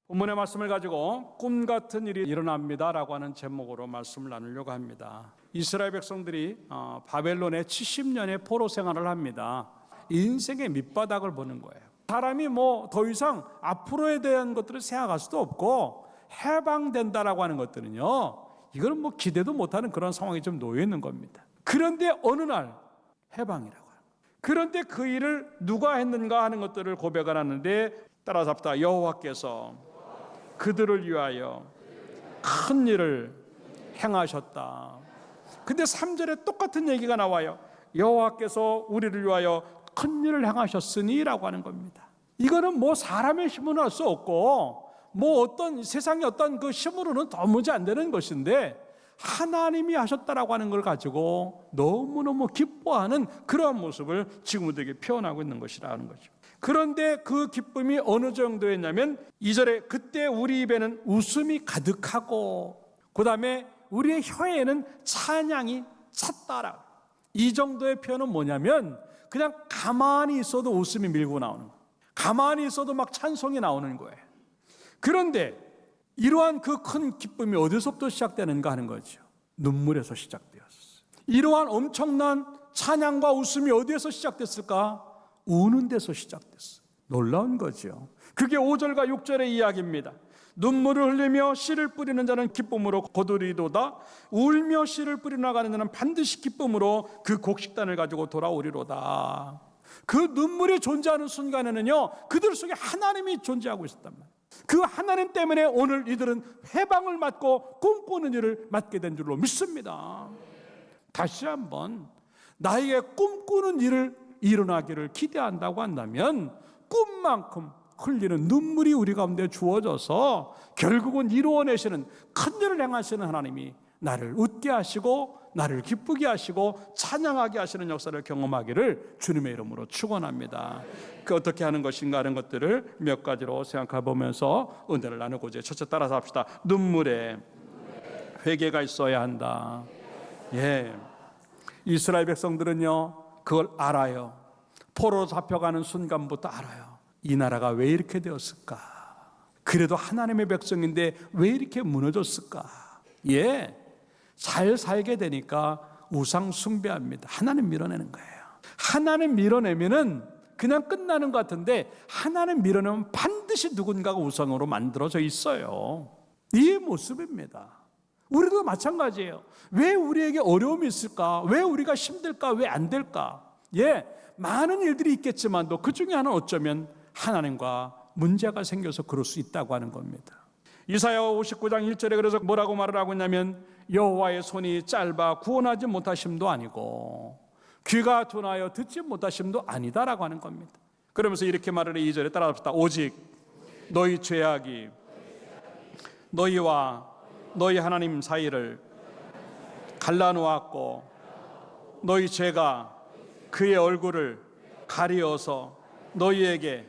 본문의 말씀을 가지고 꿈 같은 일이 일어납니다라고 하는 제목으로 말씀을 나누려고 합니다. 이스라엘 백성들이 바벨론에 70년의 포로 생활을 합니다. 인생의 밑바닥을 보는 거예요. 사람이 더 이상 앞으로에 대한 것들을 생각할 수도 없고 해방된다라고 하는 것들은요, 이거는 기대도 못하는 그런 상황이 좀 놓여 있는 겁니다. 그런데 어느 날 해방이라고 해요. 그런데 그 일을 누가 했는가 하는 것들을 고백을 하는데 따라잡다 여호와께서 그들을 위하여 큰 일을 행하셨다. 근데 3절에 똑같은 얘기가 나와요. 여호와께서 우리를 위하여 큰 일을 행하셨으니 라고 하는 겁니다. 이거는 사람의 힘으로는 할 수 없고 어떤 세상의 어떤 그 힘으로는 도무지 안 되는 것인데 하나님이 하셨다라고 하는 걸 가지고 너무너무 기뻐하는 그러한 모습을 지금 우리에게 표현하고 있는 것이라는 거죠. 그런데 그 기쁨이 어느 정도였냐면 2절에 그때 우리 입에는 웃음이 가득하고 그 다음에 우리의 혀에는 찬양이 찼다라. 이 정도의 표현은 뭐냐면 그냥 가만히 있어도 웃음이 밀고 나오는 거예요. 가만히 있어도 막 찬송이 나오는 거예요. 그런데 이러한 그 큰 기쁨이 어디서부터 시작되는가 하는 거죠. 눈물에서 시작되었어요. 이러한 엄청난 찬양과 웃음이 어디에서 시작됐을까? 우는 데서 시작됐어요. 놀라운 거죠. 그게 5절과 6절의 이야기입니다. 눈물을 흘리며 씨를 뿌리는 자는 기쁨으로 거두리로다. 울며 씨를 뿌려 나가는 자는 반드시 기쁨으로 그 곡식단을 가지고 돌아오리로다. 그 눈물이 존재하는 순간에는요, 그들 속에 하나님이 존재하고 있었단 말이에요. 그 하나님 때문에 오늘 이들은 해방을 맞고 꿈꾸는 일을 맡게 된 줄로 믿습니다. 다시 한번 나에게 꿈꾸는 일을 일어나기를 기대한다고 한다면 꿈만큼 흘리는 눈물이 우리 가운데 주어져서 결국은 이루어내시는 큰 일을 행하시는 하나님이 나를 웃게 하시고 나를 기쁘게 하시고 찬양하게 하시는 역사를 경험하기를 주님의 이름으로 축원합니다. 그 어떻게 하는 것인가 하는 것들을 몇 가지로 생각해 보면서 은혜를 나누고자. 첫째 따라서 합시다. 눈물에 회개가 있어야 한다. 이스라엘 백성들은요 그걸 알아요. 포로로 잡혀가는 순간부터 알아요. 이 나라가 왜 이렇게 되었을까? 그래도 하나님의 백성인데 왜 이렇게 무너졌을까? 잘 살게 되니까 우상 숭배합니다. 하나님 밀어내는 거예요. 하나님 밀어내면은 그냥 끝나는 것 같은데 하나님 밀어내면 반드시 누군가가 우상으로 만들어져 있어요. 이 모습입니다. 우리도 마찬가지예요. 왜 우리에게 어려움이 있을까? 왜 우리가 힘들까? 왜 안 될까? 많은 일들이 있겠지만도 그 중에 하나는 어쩌면 하나님과 문제가 생겨서 그럴 수 있다고 하는 겁니다. 이사야 59장 1절에 그래서 뭐라고 말을 하고 있냐면 여호와의 손이 짧아 구원하지 못하심도 아니고 귀가 둔하여 듣지 못하심도 아니다라고 하는 겁니다. 그러면서 이렇게 말을 해 2절에 따라합시다. 오직 너희 죄악이 너희와 너희 하나님 사이를 갈라놓았고 너희 죄가 그의 얼굴을 가리어서 너희에게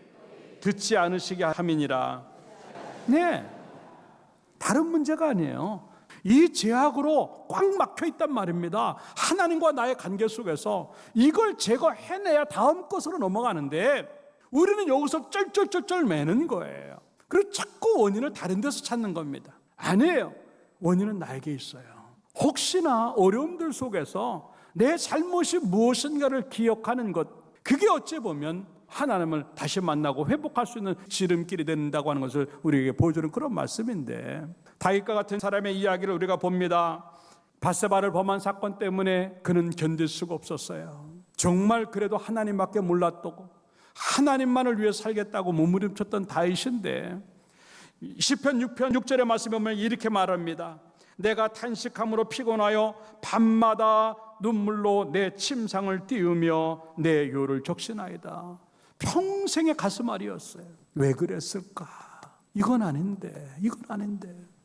듣지 않으시게 함이니라. 다른 문제가 아니에요. 이 죄악으로 꽉 막혀 있단 말입니다. 하나님과 나의 관계 속에서 이걸 제거해내야 다음 것으로 넘어가는데 우리는 여기서 쩔쩔쩔쩔 매는 거예요. 그리고 자꾸 원인을 다른 데서 찾는 겁니다. 아니에요. 원인은 나에게 있어요. 혹시나 어려움들 속에서 내 잘못이 무엇인가를 기억하는 것, 그게 어찌 보면 하나님을 다시 만나고 회복할 수 있는 지름길이 된다고 하는 것을 우리에게 보여주는 그런 말씀인데, 다윗과 같은 사람의 이야기를 우리가 봅니다. 밧세바를 범한 사건 때문에 그는 견딜 수가 없었어요. 정말 그래도 하나님밖에 몰랐다고, 하나님만을 위해 살겠다고 몸부림쳤던 다윗인데 시편 6편 6절의 말씀에 보면 이렇게 말합니다. 내가 탄식함으로 피곤하여 밤마다 눈물로 내 침상을 띄우며 내 요를 적시나이다. 평생의 가슴앓이였어요. 왜 그랬을까? 이건 아닌데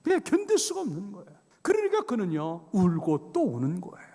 그냥 견딜 수가 없는 거예요. 그러니까 그는요 울고 또 우는 거예요.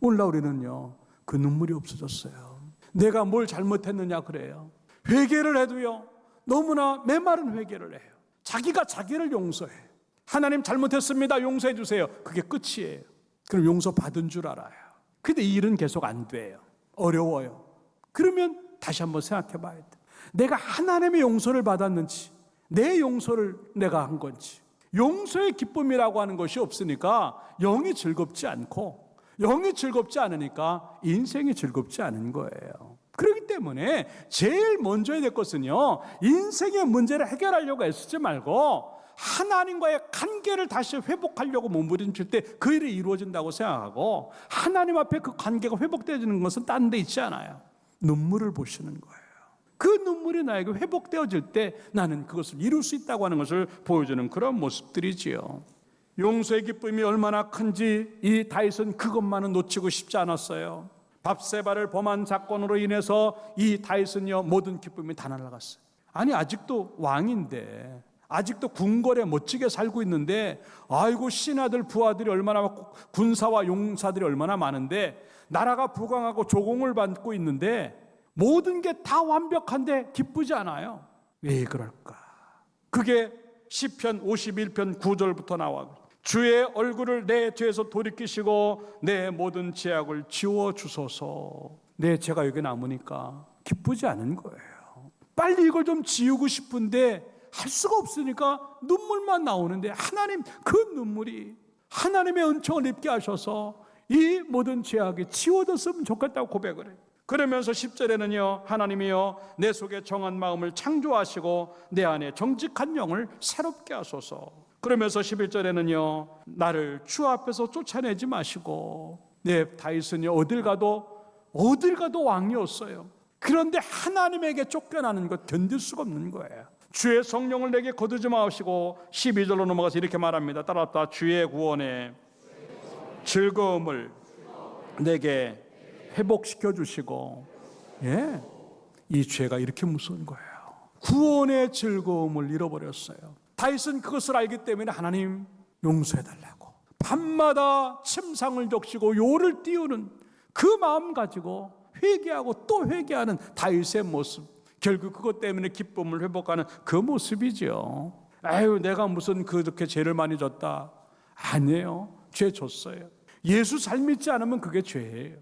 오늘날 우리는요 그 눈물이 없어졌어요. 내가 뭘 잘못했느냐 그래요. 회개를 해도요 너무나 메마른 회개를 해요. 자기가 자기를 용서해요. 하나님 잘못했습니다. 용서해 주세요. 그게 끝이에요. 그럼 용서받은 줄 알아요. 근데 이 일은 계속 안 돼요. 어려워요. 그러면 다시 한번 생각해 봐야 돼. 내가 하나님의 용서를 받았는지, 내 용서를 내가 한 건지. 용서의 기쁨이라고 하는 것이 없으니까 영이 즐겁지 않고, 영이 즐겁지 않으니까 인생이 즐겁지 않은 거예요. 그렇기 때문에 제일 먼저 해야 될 것은요, 인생의 문제를 해결하려고 애쓰지 말고 하나님과의 관계를 다시 회복하려고 몸부림칠 때 그 일이 이루어진다고 생각하고, 하나님 앞에 그 관계가 회복되어지는 것은 딴 데 있지 않아요. 눈물을 보시는 거예요. 그 눈물이 나에게 회복되어질 때 나는 그것을 이룰 수 있다고 하는 것을 보여주는 그런 모습들이지요. 용서의 기쁨이 얼마나 큰지 이 다윗은 그것만은 놓치고 싶지 않았어요. 밧세바를 범한 사건으로 인해서 이 다윗은요, 모든 기쁨이 다 날아갔어요. 아니, 아직도 왕인데, 아직도 궁궐에 멋지게 살고 있는데, 아이고 신하들 부하들이 얼마나 많고 군사와 용사들이 얼마나 많은데, 나라가 부강하고 조공을 받고 있는데 모든 게 다 완벽한데 기쁘지 않아요. 왜 그럴까? 그게 시편 51편 9절부터 나와. 주의 얼굴을 내 뒤에서 돌이키시고 내 모든 죄악을 지워주소서. 내 죄가 여기 남으니까 기쁘지 않은 거예요. 빨리 이걸 좀 지우고 싶은데 할 수가 없으니까 눈물만 나오는데, 하나님 그 눈물이 하나님의 은총을 입게 하셔서 이 모든 죄악이 지워졌으면 좋겠다고 고백을 해요. 그러면서 10절에는요, 하나님이여 내 속에 정한 마음을 창조하시고 내 안에 정직한 영을 새롭게 하소서. 그러면서 11절에는요, 나를 주 앞에서 쫓아내지 마시고. 다윗은요, 어딜 가도 왕이었어요. 그런데 하나님에게 쫓겨나는 것 견딜 수가 없는 거예요. 주의 성령을 내게 거두지 마시고, 12절로 넘어가서 이렇게 말합니다. 따라합시다. 주의 구원의 즐거움을 내게 회복시켜 주시고. 이 죄가 이렇게 무서운 거예요. 구원의 즐거움을 잃어버렸어요. 다윗은 그것을 알기 때문에 하나님 용서해달라고 밤마다 침상을 적시고 요를 띄우는 그 마음 가지고 회개하고 또 회개하는 다윗의 모습, 결국 그것 때문에 기쁨을 회복하는 그 모습이죠. 아유, 내가 무슨 그렇게 죄를 많이 졌다. 아니에요. 죄 졌어요. 예수 잘 믿지 않으면 그게 죄예요.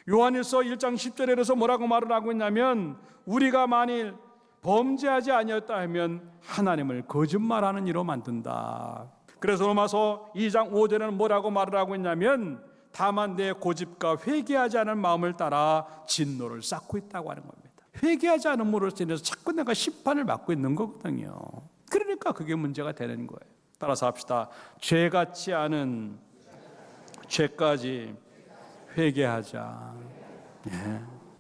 요한일서 1장 10절에서 뭐라고 말을 하고 있냐면, 우리가 만일 범죄하지 아니었다 하면 하나님을 거짓말하는 이로 만든다. 그래서 로마서 2장 5절에는 뭐라고 말을 하고 있냐면, 다만 내 고집과 회개하지 않은 마음을 따라 진노를 쌓고 있다고 하는 겁니다. 회개하지 않음으로 인해서 자꾸 내가 심판을 받고 있는 거거든요. 그러니까 그게 문제가 되는 거예요. 따라서 합시다. 죄 같지 않은 죄까지 회개하자.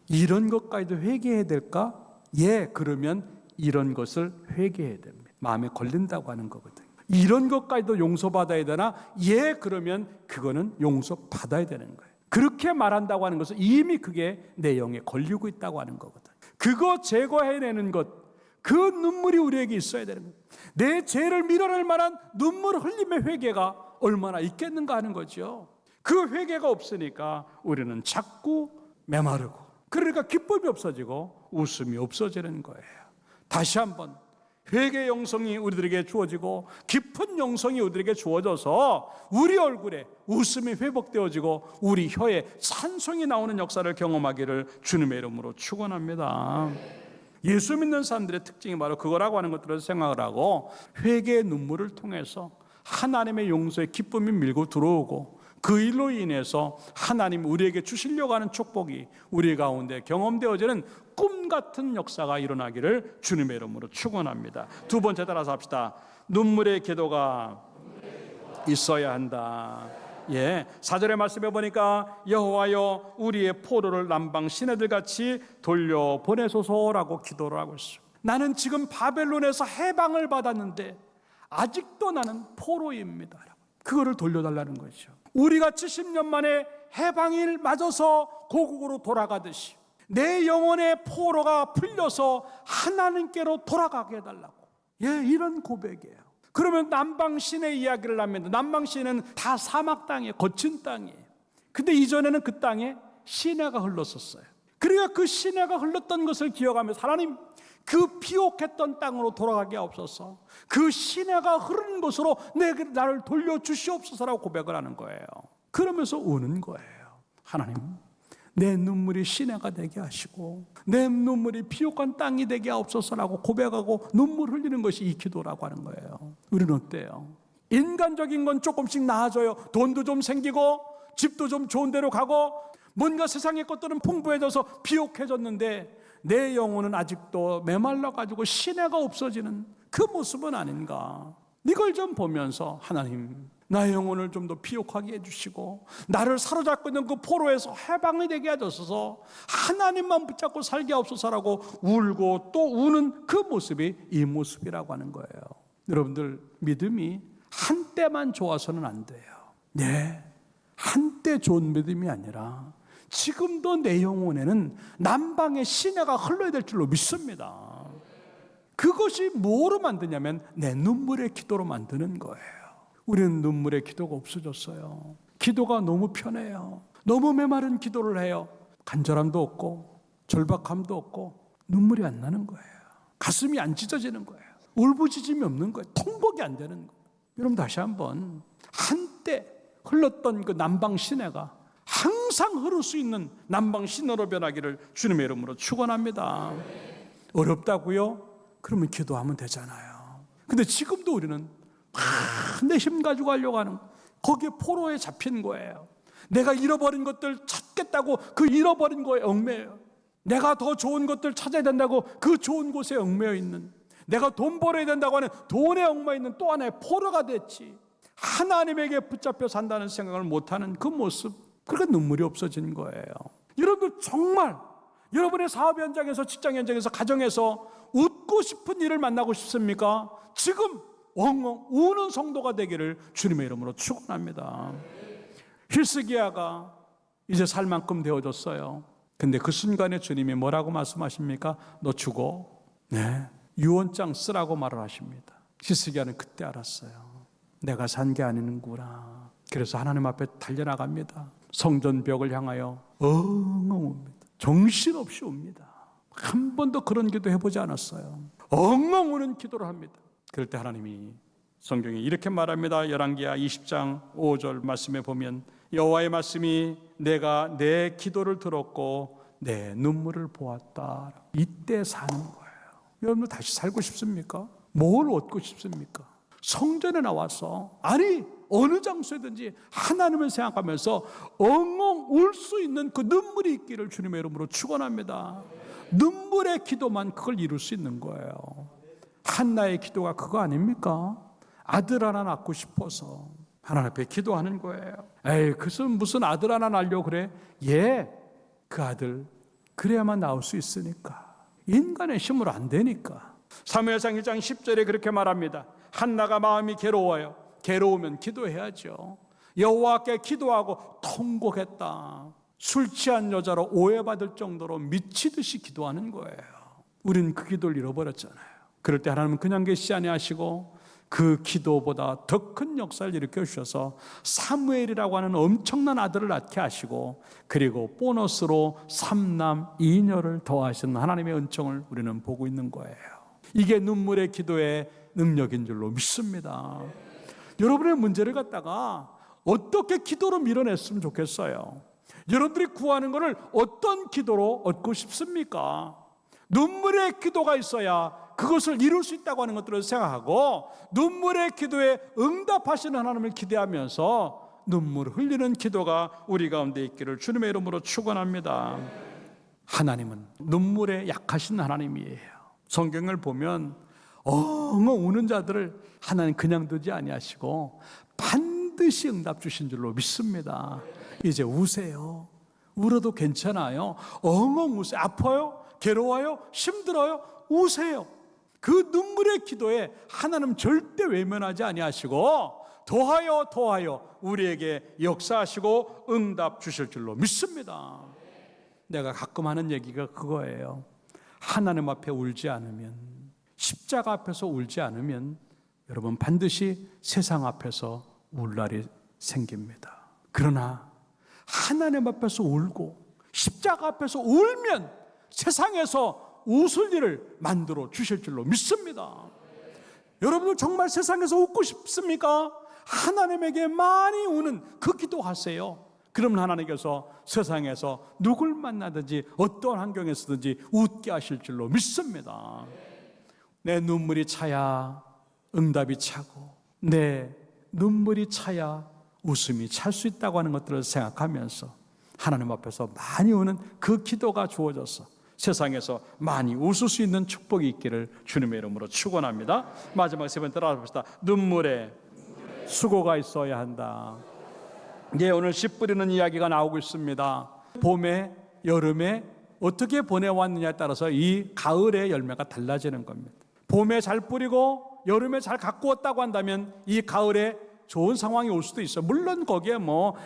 이런 것까지도 회개해야 될까? 그러면 이런 것을 회개해야 됩니다. 마음에 걸린다고 하는 거거든요. 이런 것까지도 용서받아야 되나? 그러면 그거는 용서받아야 되는 거예요. 그렇게 말한다고 하는 것은 이미 그게 내 영에 걸리고 있다고 하는 거거든. 그거 제거해내는 것, 그 눈물이 우리에게 있어야 되는 거예요. 내 죄를 밀어낼 만한 눈물 흘림의 회개가 얼마나 있겠는가 하는 거죠. 그 회개가 없으니까 우리는 자꾸 메마르고, 그러니까 기쁨이 없어지고 웃음이 없어지는 거예요. 다시 한번 회개 영성이 우리들에게 주어지고 깊은 영성이 우리들에게 주어져서 우리 얼굴에 웃음이 회복되어지고 우리 혀에 찬송이 나오는 역사를 경험하기를 주님의 이름으로 축원합니다. 예수 믿는 사람들의 특징이 바로 그거라고 하는 것들을 생각을 하고, 회개의 눈물을 통해서 하나님의 용서의 기쁨이 밀고 들어오고, 그 일로 인해서 하나님 우리에게 주시려고 하는 축복이 우리 가운데 경험되어지는 꿈 같은 역사가 일어나기를 주님의 이름으로 축원합니다. 두 번째 따라서 합시다. 눈물의 기도가 있어야 한다. 4절의 말씀에 보니까 여호와여 우리의 포로를 남방 시내들 같이 돌려보내소서라고 기도를 하고 있어요. 나는 지금 바벨론에서 해방을 받았는데 아직도 나는 포로입니다. 그거를 돌려달라는 거죠. 우리가 70년 만에 해방일 맞아서 고국으로 돌아가듯이 내 영혼의 포로가 풀려서 하나님께로 돌아가게 해달라고. 이런 고백이에요. 그러면 남방 시내 이야기를 하면, 남방 시내는 다 사막 땅이에요. 거친 땅이에요. 근데 이전에는 그 땅에 시내가 흘렀었어요. 그러니까 그 시내가 흘렀던 것을 기억하면서 하나님, 그 비옥했던 땅으로 돌아가게 하옵소서. 그 시내가 흐르는 곳으로 나를 돌려주시옵소서라고 고백을 하는 거예요. 그러면서 우는 거예요. 하나님, 내 눈물이 시내가 되게 하시고 내 눈물이 비옥한 땅이 되게 하옵소서라고 고백하고 눈물 흘리는 것이 이 기도라고 하는 거예요. 우리는 어때요? 인간적인 건 조금씩 나아져요. 돈도 좀 생기고 집도 좀 좋은 데로 가고 뭔가 세상의 것들은 풍부해져서 비옥해졌는데 내 영혼은 아직도 메말라가지고 시내가 없어지는 그 모습은 아닌가. 이걸 좀 보면서 하나님, 나의 영혼을 좀 더 비옥하게 해주시고 나를 사로잡고 있는 그 포로에서 해방이 되게 해주셔서 하나님만 붙잡고 살게 하옵소서라고 울고 또 우는 그 모습이 이 모습이라고 하는 거예요. 여러분들, 믿음이 한때만 좋아서는 안 돼요. 네, 한때 좋은 믿음이 아니라 지금도 내 영혼에는 남방의 시내가 흘러야 될 줄로 믿습니다. 그것이 뭐로 만드냐면 내 눈물의 기도로 만드는 거예요. 우리는 눈물의 기도가 없어졌어요. 기도가 너무 편해요. 너무 메마른 기도를 해요. 간절함도 없고 절박함도 없고 눈물이 안 나는 거예요. 가슴이 안 찢어지는 거예요. 울부짖음이 없는 거예요. 통곡이 안 되는 거예요. 여러분, 다시 한번 한때 흘렀던 그 남방 시내가 항상 흐를 수 있는 남방 시내로 변하기를 주님의 이름으로 축원합니다. 어렵다고요? 그러면 기도하면 되잖아요. 근데 지금도 우리는 내 힘 가지고 하려고 하는, 거기에 포로에 잡힌 거예요. 내가 잃어버린 것들 찾겠다고 그 잃어버린 거에 얽매여요. 내가 더 좋은 것들 찾아야 된다고 그 좋은 곳에 얽매여 있는, 내가 돈 벌어야 된다고 하는 돈에 얽매여 있는 또 하나의 포로가 됐지. 하나님에게 붙잡혀 산다는 생각을 못하는 그 모습, 그러니까 눈물이 없어진 거예요. 여러분들, 정말 여러분의 사업 현장에서, 직장 현장에서, 가정에서 웃고 싶은 일을 만나고 싶습니까? 지금 엉엉 우는 성도가 되기를 주님의 이름으로 축원합니다. 히스기야가 이제 살 만큼 되어졌어요. 근데 그 순간에 주님이 뭐라고 말씀하십니까? 너 죽어. 네, 유언장 쓰라고 말을 하십니다. 히스기야는 그때 알았어요. 내가 산 게 아니는구나. 그래서 하나님 앞에 달려나갑니다. 성전벽을 향하여 엉엉 웁니다. 정신없이 옵니다. 한 번도 그런 기도 해보지 않았어요. 엉엉 우는 기도를 합니다. 그럴 때 하나님이, 성경에 이렇게 말합니다. 열왕기하 20장 5절 말씀에 보면 여호와의 말씀이 내가 내 기도를 들었고 내 눈물을 보았다. 이때 사는 거예요. 여러분, 다시 살고 싶습니까? 뭘 얻고 싶습니까? 성전에 나와서, 아니 어느 장소에든지 하나님을 생각하면서 엉엉 울 수 있는 그 눈물이 있기를 주님의 이름으로 축원합니다. 눈물의 기도만 그걸 이룰 수 있는 거예요. 한나의 기도가 그거 아닙니까? 아들 하나 낳고 싶어서 하나님 앞에 기도하는 거예요. 에이, 그것은 무슨 아들 하나 낳으려고 그래? 예, 그 아들 그래야만 나올 수 있으니까. 인간의 힘으로 안 되니까. 사무엘상 1장 10절에 그렇게 말합니다. 한나가 마음이 괴로워요. 괴로우면 기도해야죠. 여호와께 기도하고 통곡했다. 술 취한 여자로 오해받을 정도로 미치듯이 기도하는 거예요. 우리는 그 기도를 잃어버렸잖아요. 그럴 때 하나님은 그냥 계시지 아니하시고 그 기도보다 더 큰 역사를 일으켜 주셔서 사무엘이라고 하는 엄청난 아들을 낳게 하시고, 그리고 보너스로 3남 2녀를 더하신 하나님의 은총을 우리는 보고 있는 거예요. 이게 눈물의 기도의 능력인 줄로 믿습니다. 여러분의 문제를 갖다가 어떻게 기도로 밀어냈으면 좋겠어요? 여러분들이 구하는 것을 어떤 기도로 얻고 싶습니까? 눈물의 기도가 있어야 그것을 이룰 수 있다고 하는 것들을 생각하고, 눈물의 기도에 응답하시는 하나님을 기대하면서 눈물 흘리는 기도가 우리 가운데 있기를 주님의 이름으로 축원합니다. 하나님은 눈물에 약하신 하나님이에요. 성경을 보면 엉엉 우는 자들을 하나님 그냥 두지 아니하시고 반드시 응답 주신 줄로 믿습니다. 이제 우세요. 울어도 괜찮아요. 엉엉 우세요. 아파요? 괴로워요? 힘들어요? 우세요. 그 눈물의 기도에 하나님 절대 외면하지 아니하시고 더하여 우리에게 역사하시고 응답 주실 줄로 믿습니다. 내가 가끔 하는 얘기가 그거예요. 하나님 앞에 울지 않으면, 십자가 앞에서 울지 않으면 여러분 반드시 세상 앞에서 울 날이 생깁니다. 그러나 하나님 앞에서 울고 십자가 앞에서 울면 세상에서 웃을 일을 만들어 주실 줄로 믿습니다. 여러분들 정말 세상에서 웃고 싶습니까? 하나님에게 많이 우는 그 기도하세요. 그럼 하나님께서 세상에서 누굴 만나든지 어떠한 환경에서든지 웃게 하실 줄로 믿습니다. 내 눈물이 차야 응답이 차고, 내 눈물이 차야 웃음이 찰 수 있다고 하는 것들을 생각하면서 하나님 앞에서 많이 우는 그 기도가 주어져서 세상에서 많이 웃을 수 있는 축복이 있기를 주님의 이름으로 축원합니다. 마지막 세 번 따라해 봅시다. 눈물에 수고가 있어야 한다. 예, 오늘 씨 뿌리는 이야기가 나오고 있습니다. 봄에, 여름에 어떻게 보내왔느냐에 따라서 이 가을의 열매가 달라지는 겁니다. 봄에 잘 뿌리고 여름에 잘 가꾸었다고 한다면 이 가을에 좋은 상황이 올 수도 있어요. 물론 거기에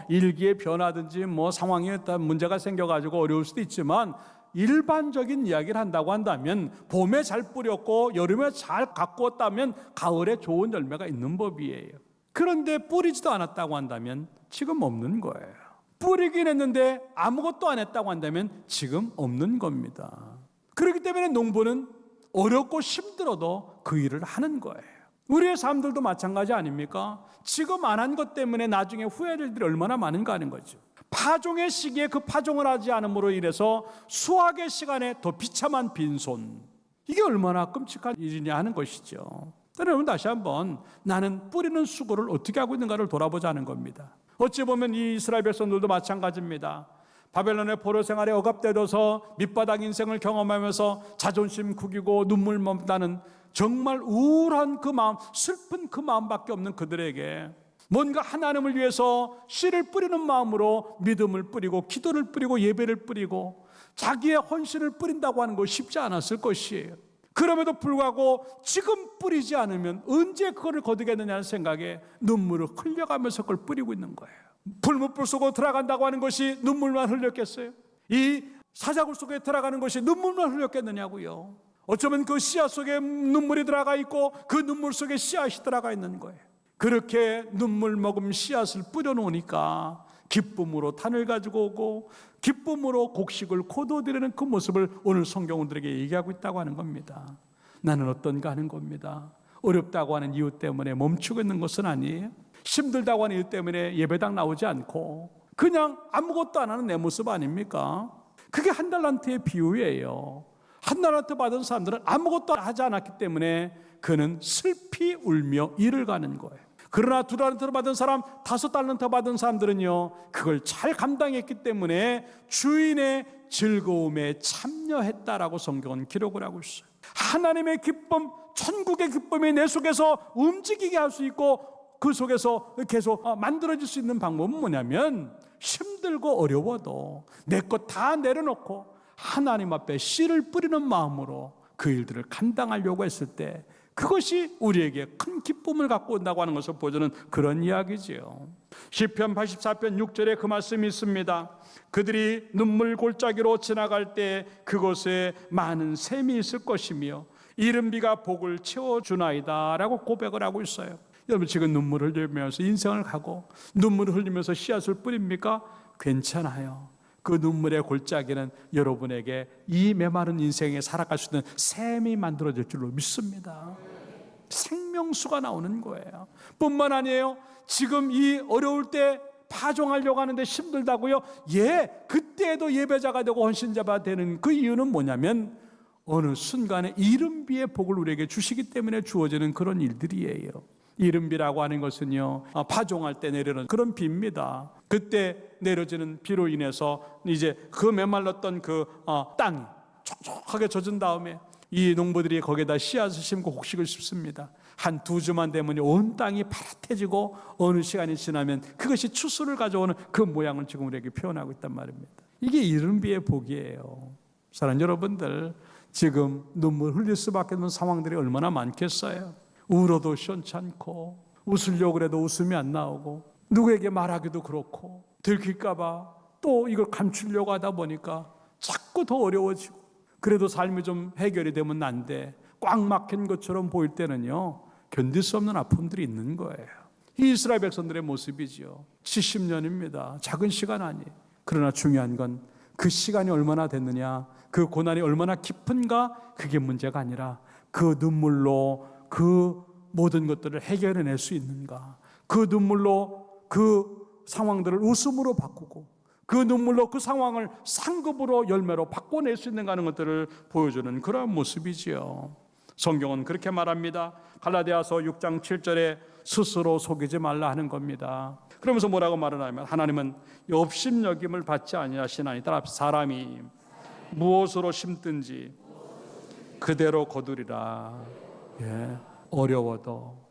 일기의 변화든지 상황에 문제가 생겨가지고 어려울 수도 있지만, 일반적인 이야기를 한다고 한다면 봄에 잘 뿌렸고 여름에 잘 가꾸었다면 가을에 좋은 열매가 있는 법이에요. 그런데 뿌리지도 않았다고 한다면 지금 없는 거예요. 뿌리긴 했는데 아무것도 안 했다고 한다면 지금 없는 겁니다. 그렇기 때문에 농부는 어렵고 힘들어도 그 일을 하는 거예요. 우리의 삶들도 마찬가지 아닙니까? 지금 안 한 것 때문에 나중에 후회될 일이 얼마나 많은가 하는 거죠. 파종의 시기에 그 파종을 하지 않음으로 인해서 수확의 시간에 더 비참한 빈손, 이게 얼마나 끔찍한 일이냐 하는 것이죠. 여러분, 다시 한번 나는 뿌리는 수고를 어떻게 하고 있는가를 돌아보자는 겁니다. 어찌 보면 이 이스라엘 백성들도 마찬가지입니다. 바벨론의 포로 생활에 억압되어서 밑바닥 인생을 경험하면서 자존심 구기고 눈물 머금다는 정말 우울한 그 마음, 슬픈 그 마음밖에 없는 그들에게 뭔가 하나님을 위해서 씨를 뿌리는 마음으로 믿음을 뿌리고 기도를 뿌리고 예배를 뿌리고 자기의 헌신을 뿌린다고 하는 것이 쉽지 않았을 것이에요. 그럼에도 불구하고 지금 뿌리지 않으면 언제 그거를 거두겠느냐는 생각에 눈물을 흘려가면서 그걸 뿌리고 있는 거예요. 풀무불 속으로 들어간다고 하는 것이 눈물만 흘렸겠어요? 이 사자굴 속에 들어가는 것이 눈물만 흘렸겠느냐고요. 어쩌면 그 씨앗 속에 눈물이 들어가 있고 그 눈물 속에 씨앗이 들어가 있는 거예요. 그렇게 눈물 머금 씨앗을 뿌려놓으니까 기쁨으로 단을 가지고 오고 기쁨으로 곡식을 거두어들이는 그 모습을 오늘 성경은 우리에게 얘기하고 있다고 하는 겁니다. 나는 어떤가 하는 겁니다. 어렵다고 하는 이유 때문에 멈추고 있는 것은 아니에요. 힘들다고 하는 이유 때문에 예배당 나오지 않고 그냥 아무것도 안 하는 내 모습 아닙니까? 그게 한 달란트의 비유예요. 한 달란트 받은 사람들은 아무것도 하지 않았기 때문에 그는 슬피 울며 일을 가는 거예요. 그러나 2달란트 받은 사람, 5달란트 받은 사람들은요, 그걸 잘 감당했기 때문에 주인의 즐거움에 참여했다라고 성경은 기록을 하고 있어요. 하나님의 기쁨, 천국의 기쁨이 내 속에서 움직이게 할 수 있고 그 속에서 계속 만들어질 수 있는 방법은 뭐냐면, 힘들고 어려워도 내 것 다 내려놓고 하나님 앞에 씨를 뿌리는 마음으로 그 일들을 감당하려고 했을 때 그것이 우리에게 큰 기쁨을 갖고 온다고 하는 것을 보여주는 그런 이야기지요. 시편 84편 6절에 그 말씀이 있습니다. 그들이 눈물 골짜기로 지나갈 때 그곳에 많은 샘이 있을 것이며 이른 비가 복을 채워주나이다 라고 고백을 하고 있어요. 여러분, 지금 눈물을 흘리면서 인생을 가고 눈물을 흘리면서 씨앗을 뿌립니까? 괜찮아요. 그 눈물의 골짜기는 여러분에게 이 메마른 인생에 살아갈 수 있는 샘이 만들어질 줄로 믿습니다. 생명수가 나오는 거예요. 뿐만 아니에요. 지금 이 어려울 때 파종하려고 하는데 힘들다고요? 그때에도 예배자가 되고 헌신자가 되는 그 이유는 뭐냐면 어느 순간에 이른 비의 복을 우리에게 주시기 때문에 주어지는 그런 일들이에요. 이른 비라고 하는 것은요, 파종할 때 내리는 그런 비입니다. 그때 내려지는 비로 인해서 이제 그 메말랐던 그 땅이 촉촉하게 젖은 다음에 이 농부들이 거기에다 씨앗을 심고 곡식을 심습니다. 한 2주만 되면 온 땅이 파랗해지고 어느 시간이 지나면 그것이 추수를 가져오는 그 모양을 지금 우리에게 표현하고 있단 말입니다. 이게 이른 비의 복이에요. 사랑하는 여러분들, 지금 눈물 흘릴 수밖에 없는 상황들이 얼마나 많겠어요. 울어도 시원찮고 웃으려고 해도 웃음이 안 나오고 누구에게 말하기도 그렇고 들킬까 봐 또 이걸 감추려고 하다 보니까 자꾸 더 어려워지고, 그래도 삶이 좀 해결이 되면 안 돼, 꽉 막힌 것처럼 보일 때는요, 견딜 수 없는 아픔들이 있는 거예요. 이 이스라엘 백성들의 모습이지요. 70년입니다. 작은 시간 아니에요. 그러나 중요한 건 그 시간이 얼마나 됐느냐, 그 고난이 얼마나 깊은가, 그게 문제가 아니라 그 눈물로 그 모든 것들을 해결해낼 수 있는가, 그 눈물로 그 상황들을 웃음으로 바꾸고 그 눈물로 그 상황을 상급으로 열매로 바꿔낼 수 있는가 하는 것들을 보여주는 그러한 모습이지요. 성경은 그렇게 말합니다. 갈라디아서 6장 7절에 스스로 속이지 말라 하는 겁니다. 그러면서 뭐라고 말하냐면 하나님은 업신여김을 받지 아니하시나니 따라 사람이 무엇으로 심든지 그대로 거두리라. 어려워도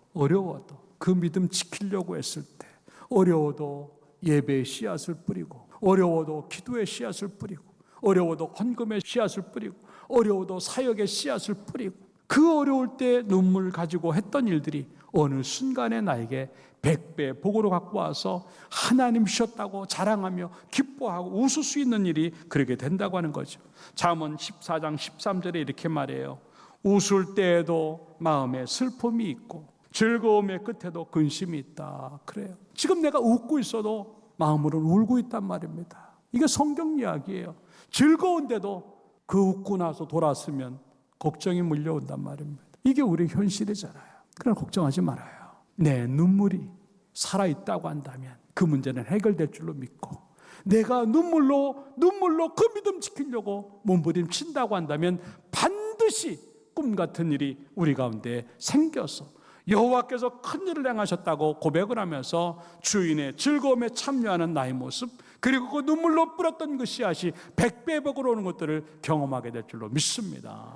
그 믿음 지키려고 했을 때, 어려워도 예배의 씨앗을 뿌리고, 어려워도 기도의 씨앗을 뿌리고, 어려워도 헌금의 씨앗을 뿌리고, 어려워도 사역의 씨앗을 뿌리고, 그 어려울 때 눈물 가지고 했던 일들이 어느 순간에 나에게 100배 복으로 갖고 와서 하나님 주셨다고 자랑하며 기뻐하고 웃을 수 있는 일이 그렇게 된다고 하는 거죠. 잠언 14장 13절에 이렇게 말해요. 웃을 때에도 마음에 슬픔이 있고 즐거움의 끝에도 근심이 있다. 그래요. 지금 내가 웃고 있어도 마음으로는 울고 있단 말입니다. 이게 성경 이야기예요. 즐거운데도 그 웃고 나서 돌아서면 걱정이 물려온단 말입니다. 이게 우리 현실이잖아요. 그러나 걱정하지 말아요. 내 눈물이 살아있다고 한다면 그 문제는 해결될 줄로 믿고, 내가 눈물로 그 믿음 지키려고 몸부림친다고 한다면 반드시 꿈 같은 일이 우리 가운데 생겨서 여호와께서 큰 일을 행하셨다고 고백을 하면서 주인의 즐거움에 참여하는 나의 모습, 그리고 그 눈물로 뿌렸던 그 씨앗이 100배 복으로 오는 것들을 경험하게 될 줄로 믿습니다.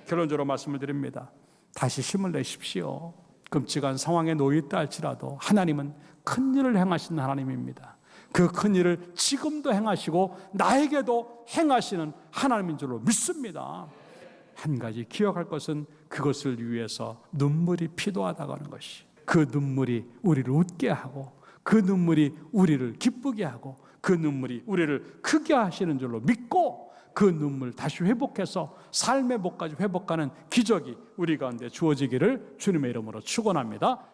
결론적으로 말씀을 드립니다. 다시 힘을 내십시오. 끔찍한 상황에 놓여 있다 할지라도 하나님은 큰 일을 행하시는 하나님입니다. 그 큰 일을 지금도 행하시고 나에게도 행하시는 하나님인 줄로 믿습니다. 한 가지 기억할 것은 그것을 위해서 눈물이 필요하다고 하는 것이, 그 눈물이 우리를 웃게 하고 그 눈물이 우리를 기쁘게 하고 그 눈물이 우리를 크게 하시는 줄로 믿고, 그 눈물 다시 회복해서 삶의 복까지 회복하는 기적이 우리 가운데 주어지기를 주님의 이름으로 축원합니다.